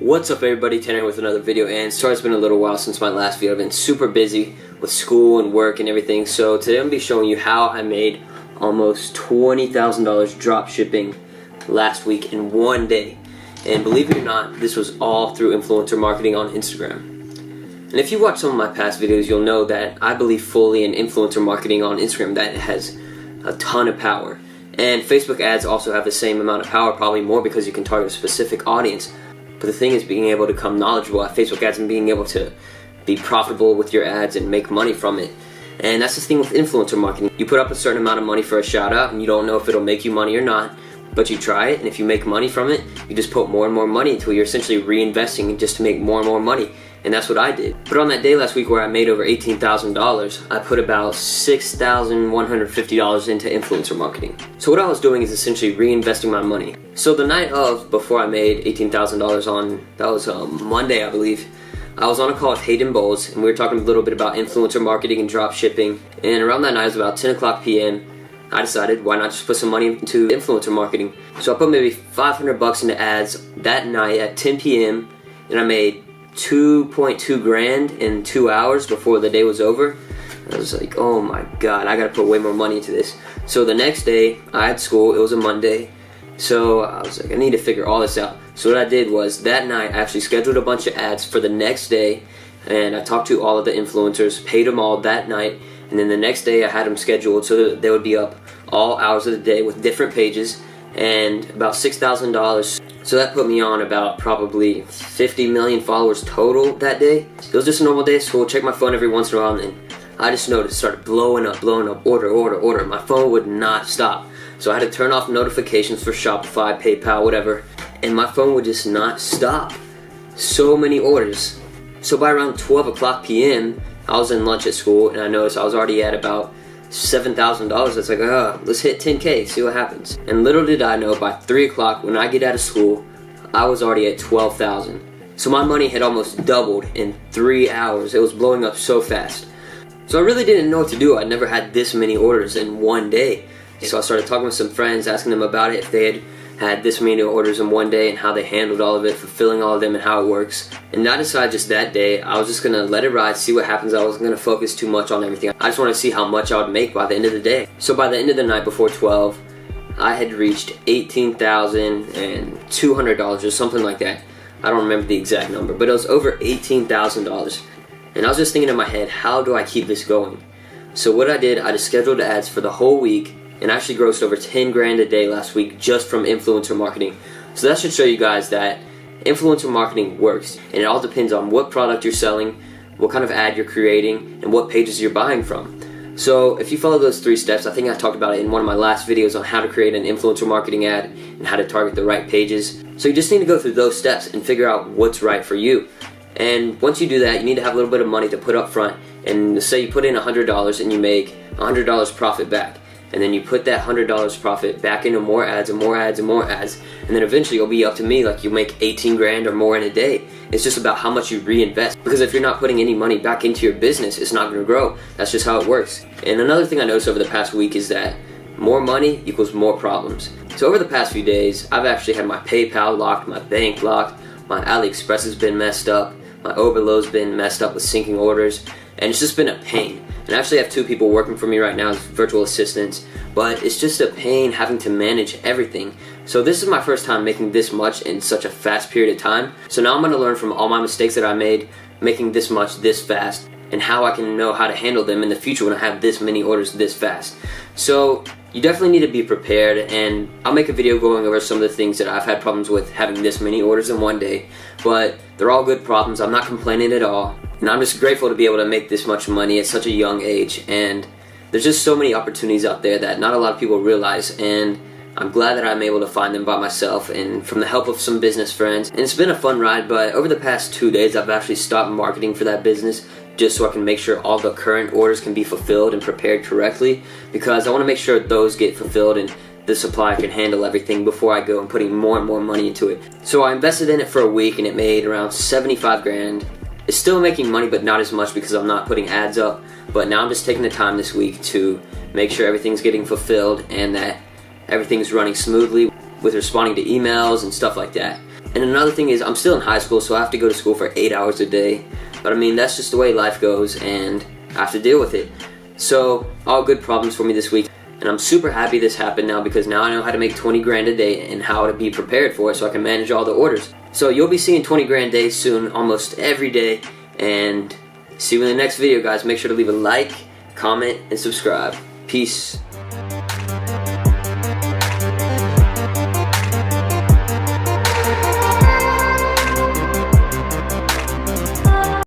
What's up everybody, Tanner here with another video, and sorry it's been a little while since my last video. I've been super busy with school and work and everything, so today I'm going to be showing you how I made almost $20,000 drop shipping last week in one day. And believe it or not, this was all through influencer marketing on Instagram. And if you watch some of my past videos, you'll know that I believe fully in influencer marketing on Instagram, that it has a ton of power. And Facebook ads also have the same amount of power, probably more because you can target a specific audience. But the thing is being able to become knowledgeable at Facebook ads and being able to be profitable with your ads and make money from it. And that's the thing with influencer marketing. You put up a certain amount of money for a shout out and you don't know if it'll make you money or not, but you try it, and if you make money from it, you just put more and more money into it. You're essentially reinvesting just to make more and more money. And that's what I did. But on that day last week where I made over $18,000, I put about $6,150 into influencer marketing. So what I was doing is essentially reinvesting my money. So the night of, before I made $18,000 on, that was Monday I believe, I was on a call with Hayden Bowles, and we were talking a little bit about influencer marketing and drop shipping. And around that night, it was about 10 o'clock p.m., I decided why not just put some money into influencer marketing. So I put maybe $500 into ads that night at 10 p.m. and I made 2.2 grand in 2 hours before the day was over. I was like, oh my god, I gotta put way more money into this. So the next day I had school, it was a Monday, so I was like, I need to figure all this out. So what I did was that night I actually scheduled a bunch of ads for the next day, and I talked to all of the influencers, paid them all that night, and then the next day I had them scheduled so that they would be up all hours of the day with different pages, and about $6,000. So that put me on about probably 50 million followers total that day. It was just a normal day at school. Check my phone every once in a while, and then I just noticed it started blowing up, order. My phone would not stop. So I had to turn off notifications for Shopify, PayPal, whatever, and my phone would just not stop. So many orders. So by around 12 o'clock p.m., I was in lunch at school, and I noticed I was already at about $7,000. It's like, let's hit 10K, see what happens. And little did I know, by 3 o'clock when I get out of school, I was already at 12,000. So my money had almost doubled in 3 hours. It was blowing up so fast. So I really didn't know what to do. I'd never had this many orders in one day. So I started talking with some friends, asking them about it, if they had this many orders in one day and how they handled all of it, fulfilling all of them and how it works. And I decided just that day I was just going to let it ride, see what happens. I wasn't going to focus too much on everything. I just wanted to see how much I would make by the end of the day. So by the end of the night before 12, I had reached $18,200 or something like that. I don't remember the exact number, but it was over $18,000. And I was just thinking in my head, how do I keep this going? So what I did, I just scheduled ads for the whole week, and I actually grossed over 10 grand a day last week just from influencer marketing. So that should show you guys that influencer marketing works, and it all depends on what product you're selling, what kind of ad you're creating, and what pages you're buying from. So if you follow those 3 steps, I think I talked about it in one of my last videos on how to create an influencer marketing ad and how to target the right pages. So you just need to go through those steps and figure out what's right for you. And once you do that, you need to have a little bit of money to put up front. And say you put in $100 and you make $100 profit back. And then you put that $100 profit back into more ads and more ads and more ads, and then eventually you'll be up to me, like you make 18 grand or more in a day. It's just about how much you reinvest, because if you're not putting any money back into your business, it's not going to grow. That's just how it works. And another thing I noticed over the past week is that more money equals more problems. So over the past few days, I've actually had my PayPal locked, my bank locked, my AliExpress has been messed up, my Oberlo's been messed up with syncing orders, and it's just been a pain. And I actually have 2 people working for me right now as virtual assistants, but it's just a pain having to manage everything. So this is my first time making this much in such a fast period of time. So now I'm going to learn from all my mistakes that I made making this much this fast, and how I can know how to handle them in the future when I have this many orders this fast. So you definitely need to be prepared, and I'll make a video going over some of the things that I've had problems with having this many orders in one day, but they're all good problems. I'm not complaining at all, and I'm just grateful to be able to make this much money at such a young age. And there's just so many opportunities out there that not a lot of people realize, and I'm glad that I'm able to find them by myself and from the help of some business friends. And it's been a fun ride, but over the past 2 days I've actually stopped marketing for that business just so I can make sure all the current orders can be fulfilled and prepared correctly, because I want to make sure those get fulfilled and the supplier can handle everything before I go and putting more and more money into it. So I invested in it for a week and it made around 75 grand. It's still making money, but not as much because I'm not putting ads up. But now I'm just taking the time this week to make sure everything's getting fulfilled and that everything's running smoothly with responding to emails and stuff like that. And another thing is, I'm still in high school, so I have to go to school for 8 hours a day. But I mean, that's just the way life goes, and I have to deal with it. So, all good problems for me this week. And I'm super happy this happened now, because now I know how to make 20 grand a day and how to be prepared for it so I can manage all the orders. So you'll be seeing 20 grand days soon, almost every day. And see you in the next video, guys. Make sure to leave a like, comment, and subscribe. Peace.